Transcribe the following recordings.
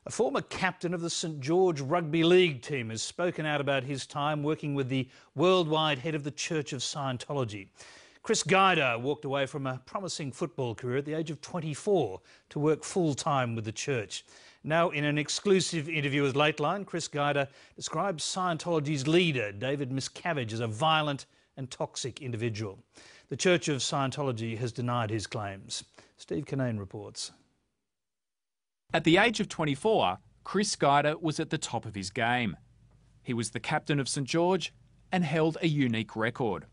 A former captain of the St George Rugby League team has spoken out about his time working with the worldwide head of the Church of Scientology. Chris GUIDER walked away from a promising football career at the age of 24 to work full-time with the church. Now, in an exclusive interview with Lateline, Chris GUIDER describes Scientology's leader, David Miscavige, as a violent and toxic individual. The Church of Scientology has denied his claims. Steve Kinane reports. At the age of 24, Chris GUIDER was at the top of his game. He was the captain of St George and held a unique record.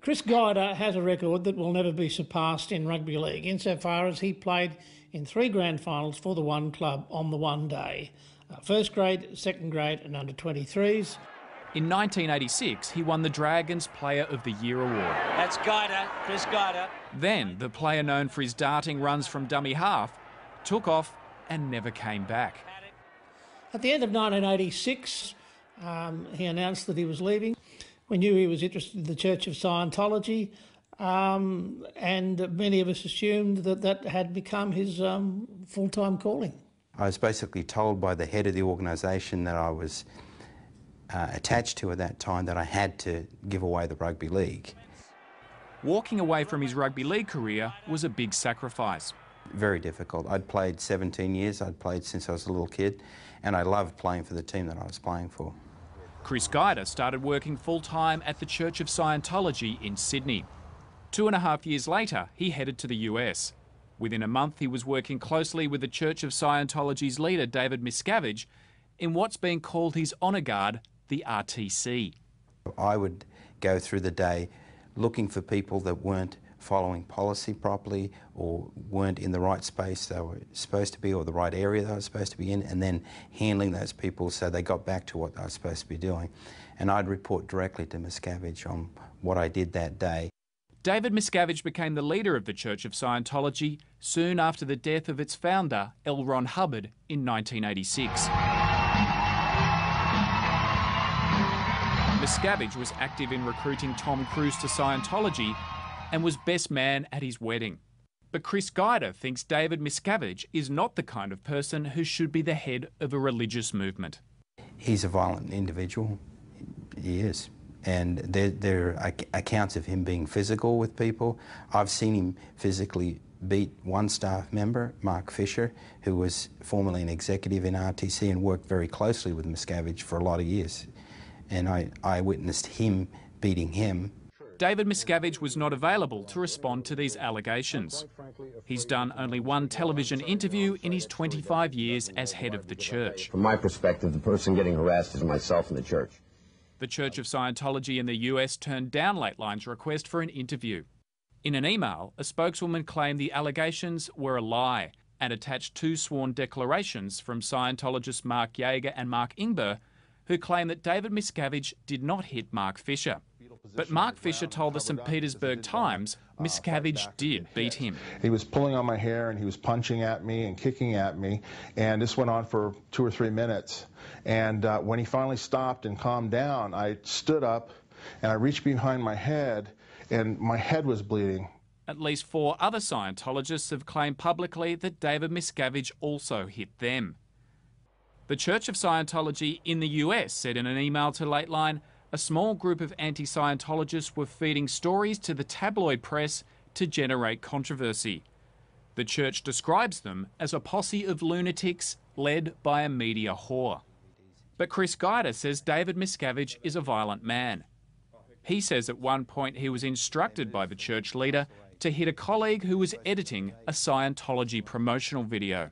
Chris GUIDER has a record that will never be surpassed in rugby league, insofar as he played in 3 grand finals for the one club on the one day. First grade, second grade and under 23s. In 1986, he won the Dragons Player of the Year award. That's GUIDER, Chris GUIDER. Then, the player known for his darting runs from dummy half took off and never came back. At the end of 1986, he announced that he was leaving. We knew he was interested in the Church of Scientology, and many of us assumed that that had become his full-time calling. I was basically told by the head of the organisation that I was attached to at that time that I had to give away the rugby league. Walking away from his rugby league career was a big sacrifice. Very difficult. I'd played 17 years, I'd played since I was a little kid, and I loved playing for the team that I was playing for. Chris GUIDER started working full-time at the Church of Scientology in Sydney. 2.5 years later, he headed to the US. Within a month, he was working closely with the Church of Scientology's leader, David Miscavige, in what's being called his honour guard, the RTC. I would go through the day looking for people that weren't following policy properly or weren't in the right space they were supposed to be or the right area they were supposed to be in, and then handling those people so they got back to what they were supposed to be doing. And I'd report directly to Miscavige on what I did that day. David Miscavige became the leader of the Church of Scientology soon after the death of its founder, L. Ron Hubbard, in 1986. Miscavige was active in recruiting Tom Cruise to Scientology and was best man at his wedding. But Chris GUIDER thinks David Miscavige is not the kind of person who should be the head of a religious movement. He's a violent individual. He is. And there are accounts of him being physical with people. I've seen him physically beat one staff member, Mark Fisher, who was formerly an executive in RTC and worked very closely with Miscavige for a lot of years. And I witnessed him beating him. David Miscavige was not available to respond to these allegations. He's done only one television interview in his 25 years as head of the church. From my perspective, the person getting harassed is myself and the church. The Church of Scientology in the US turned down Lateline's request for an interview. In an email, a spokeswoman claimed the allegations were a lie and attached 2 sworn declarations from Scientologists Mark Yeager and Mark Ingber, who claimed that David Miscavige did not hit Mark Fisher. But Mark Fisher told the St Petersburg Times Miscavige did beat him. He was pulling on my hair and he was punching at me and kicking at me, and this went on for 2 or 3 minutes. And when he finally stopped and calmed down, I stood up and I reached behind my head and my head was bleeding. At least 4 other Scientologists have claimed publicly that David Miscavige also hit them. The Church of Scientology in the US said in an email to Lateline, a small group of anti-Scientologists were feeding stories to the tabloid press to generate controversy. The church describes them as a posse of lunatics led by a media whore. But Chris GUIDER says David Miscavige is a violent man. He says at one point he was instructed by the church leader to hit a colleague who was editing a Scientology promotional video.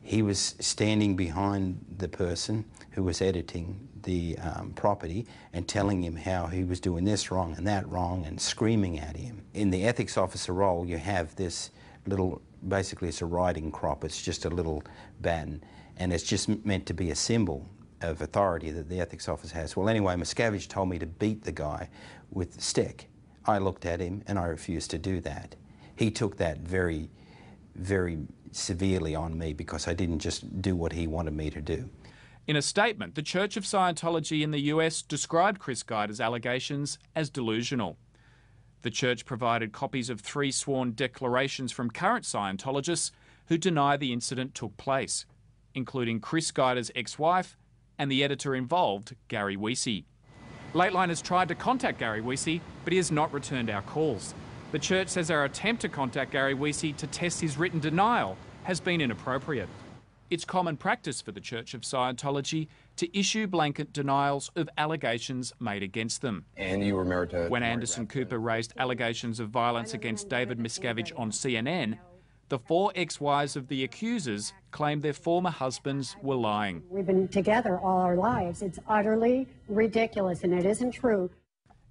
He was standing behind the person who was editing the property and telling him how he was doing this wrong and that wrong and screaming at him. In the ethics officer role, you have this little, basically it's a riding crop, it's just a little baton, and it's just meant to be a symbol of authority that the ethics officer has. Well, anyway, Miscavige told me to beat the guy with the stick. I looked at him and I refused to do that. He took that very, very severely on me because I didn't just do what he wanted me to do. In a statement, the Church of Scientology in the US described Chris GUIDER's allegations as delusional. The church provided copies of 3 sworn declarations from current Scientologists who deny the incident took place. including Chris Guider's ex-wife and the editor involved, Gary Weesey. Lateline has tried to contact Gary Weesey, but he has not returned our calls. The church says our attempt to contact Gary Weesey to test his written denial has been inappropriate. It's common practice for the Church of Scientology to issue blanket denials of allegations made against them. And you were married to... When Anderson Cooper raised allegations of violence against David Miscavige on CNN, the 4 ex-wives of the accusers claimed their former husbands were lying. We've been together all our lives. It's utterly ridiculous, and it isn't true.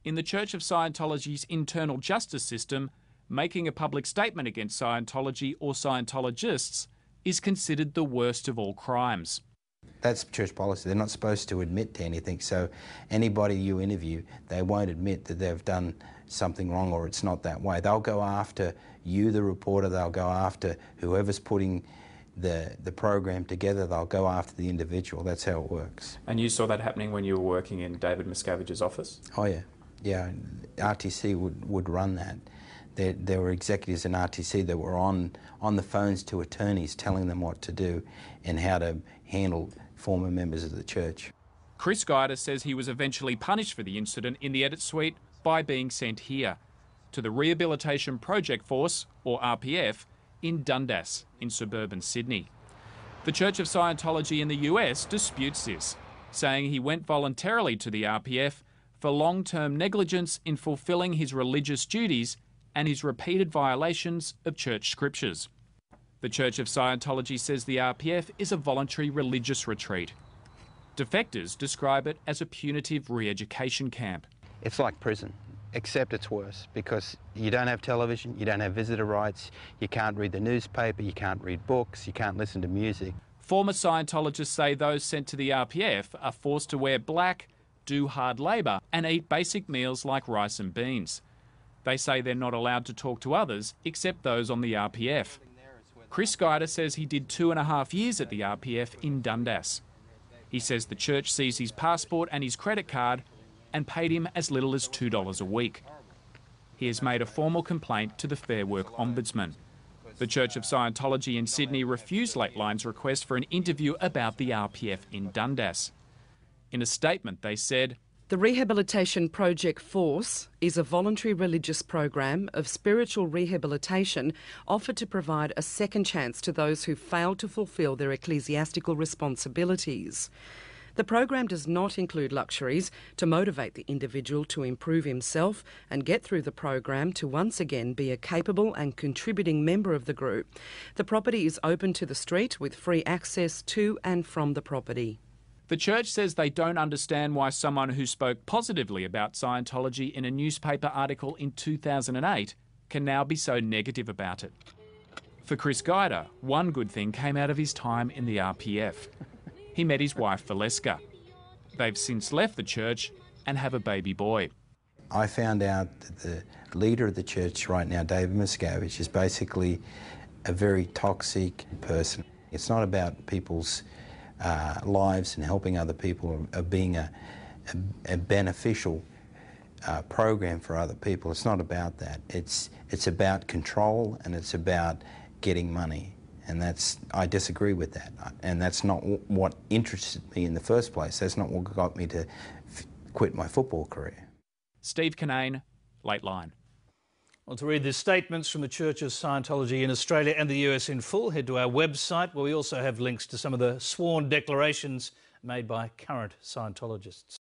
In the Church of Scientology's internal justice system, making a public statement against Scientology or Scientologists is considered the worst of all crimes. That's church policy. They're not supposed to admit to anything, so anybody you interview, they won't admit that they've done something wrong or it's not that way. They'll go after you, the reporter, they'll go after whoever's putting the program together, they'll go after the individual. That's how it works. And you saw that happening when you were working in David Miscavige's office? Oh yeah, yeah. RTC would run that. There were executives in RTC that were on the phones to attorneys telling them what to do and how to handle former members of the church. Chris Guider says he was eventually punished for the incident in the edit suite by being sent here, to the Rehabilitation Project Force, or RPF, in Dundas, in suburban Sydney. The Church of Scientology in the US disputes this, saying he went voluntarily to the RPF for long-term negligence in fulfilling his religious duties and his repeated violations of church scriptures. The Church of Scientology says the RPF is a voluntary religious retreat. Defectors describe it as a punitive re-education camp. It's like prison, except it's worse because you don't have television, you don't have visitor rights, you can't read the newspaper, you can't read books, you can't listen to music. Former Scientologists say those sent to the RPF are forced to wear black, do hard labour and eat basic meals like rice and beans. They say they're not allowed to talk to others except those on the RPF. Chris Guider says he did 2.5 years at the RPF in Dundas. He says the church seized his passport and his credit card and paid him as little as $2 a week. He has made a formal complaint to the Fair Work Ombudsman. The Church of Scientology in Sydney refused Lateline's request for an interview about the RPF in Dundas. In a statement, they said, "The Rehabilitation Project Force is a voluntary religious program of spiritual rehabilitation offered to provide a second chance to those who fail to fulfil their ecclesiastical responsibilities. The program does not include luxuries to motivate the individual to improve himself and get through the program to once again be a capable and contributing member of the group. The property is open to the street with free access to and from the property." The church says they don't understand why someone who spoke positively about Scientology in a newspaper article in 2008 can now be so negative about it. For Chris Guider, one good thing came out of his time in the RPF. He met his wife, Valeska. They've since left the church and have a baby boy. I found out that the leader of the church right now, David Miscavige, is basically a very toxic person. It's not about people's lives and helping other people or being a beneficial program for other people. It's not about that. It's about control and it's about getting money. And I disagree with that. And that's not what interested me in the first place. That's not what got me to quit my football career. Steve Kinane, Lateline. Well, to read the statements from the Church of Scientology in Australia and the US in full, head to our website, where we also have links to some of the sworn declarations made by current Scientologists.